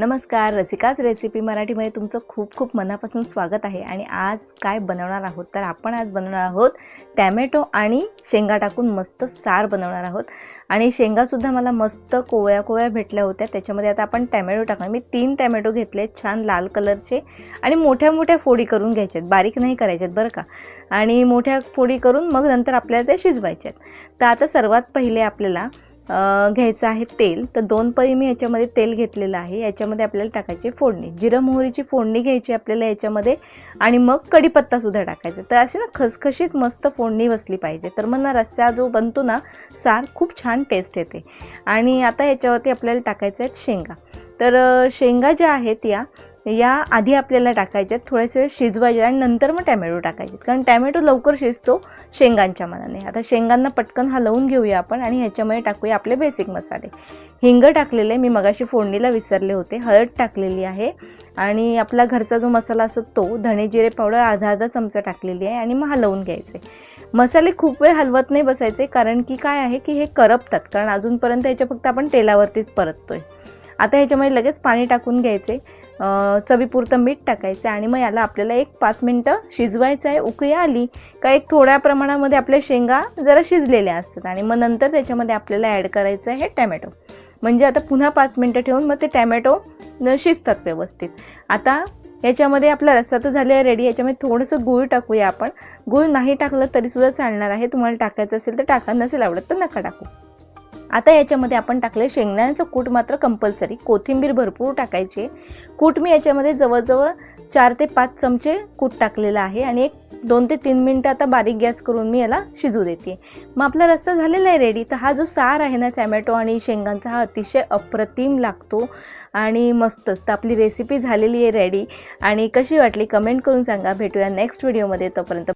नमस्कार, रसिकाच रेसिपी मराठीमध्ये तुमचं खूप खूप मनापासून स्वागत आहे। आणि आज काय बनवणार आहोत तर आपण आज बनवणार आहोत टोमॅटो आणि शेंगा टाकून मस्त सार बनवणार आहोत। आणि शेंगा सुद्धा मला मस्त कोवळ्या भेटल्या होत्या, त्याच्यामध्ये आता आपण टोमॅटो टाकणार। मी 3 टोमॅटो घेतले छान लाल कलरचे आणि मोठ्या फोडी करून घ्यायच्यात, बारीक नाही करायच्यात बरं का। आणि मोठ्या फोडी करून मग नंतर आपल्याला ते शिजवायच्यात। तर आता सर्वात पहिले आपल्याला घ्यायचं आहे तेल। तर 2 पळी मी याच्यामध्ये तेल घेतलेलं आहे। याच्यामध्ये आपल्याला टाकायची फोडणी, जिरं मोहरीची फोडणी घ्यायची आपल्याला याच्यामध्ये, आणि मग कढीपत्ता सुद्धा टाकायचा। तर अशी ना खसखशीत मस्त फोडणी बसली पाहिजे, तर मग ना रस्सा जो बनतो ना सार खूप छान टेस्ट येते। आणि आता याच्यावरती आपल्याला टाकायचं आहे शेंगा। तर शेंगा ज्या आहेत या आधी आपल्याला टाकायच्यात, थोडेसे शिजवायचे आणि नंतर मग टोमॅटो टाकायचे, कारण टोमॅटो लवकर शिजतो शेंगांच्या मानाने। आता शेंगांना पटकन हलवून घेऊया आपण आणि ह्याच्यामध्ये टाकूया आपले बेसिक मसाले। हिंग टाकलेले मी मगाशी फोडणीला विसरले होते, हळद टाकलेली आहे, आणि आपला घरचा जो मसाला असतो तो धणे जिरे पावडर अर्धा चमचा टाकलेली आहे, आणि मग हलवून घ्यायचे। मसाले खूप वेळ हलवत नाही बसायचे, कारण की काय आहे की हे करपतात, कारण अजूनपर्यंत ह्याच्या फक्त आपण तेलावरतीच परततोय। आता ह्याच्यामध्ये लगेच पाणी टाकून घ्यायचे, चवीपुरतं मीठ टाकायचं, आणि मग याला आपल्याला 5 मिनिटं शिजवायचं आहे। उकळी आली का एक थोड्या प्रमाणामध्ये आपल्या शेंगा जरा शिजलेल्या असतात, आणि मग नंतर त्याच्यामध्ये आपल्याला ॲड करायचं आहे टोमॅटो। म्हणजे आता पुन्हा 5 मिनिटं ठेवून मग ते टोमॅटो शिजतात व्यवस्थित। आता याच्यामध्ये आपला रस्सा तर झाला आहे रेडी। याच्यामध्ये थोडंसं गूळ टाकूया आपण। गूळ नाही टाकलं तरीसुद्धा चालणार आहे, तुम्हाला टाकायचं असेल तर टाका, नसेल आवडत तर नका टाकू। आता याच्यामध्ये आपण टाकले शेंगदाण्याचं कूट मात्र कंपल्सरी, कोथिंबीर भरपूर टाकायची। कूट मी याच्यामध्ये जवळजवळ 4 ते 5 चमचे कूट टाकलेलं आहे, आणि 2 ते 3 मिनिटं आता बारीक गॅस करून मी याला शिजू देते। मग आपला रस्सा झालेला आहे रेडी। तर हा जो सार आहे ना टोमॅटो आणि शेंगांचा, हा अतिशय अप्रतिम लागतो आणि मस्तच। तर आपली रेसिपी झालेली आहे रेडी, आणि कशी वाटली कमेंट करून सांगा। भेटूया नेक्स्ट व्हिडिओमध्ये, तोपर्यंत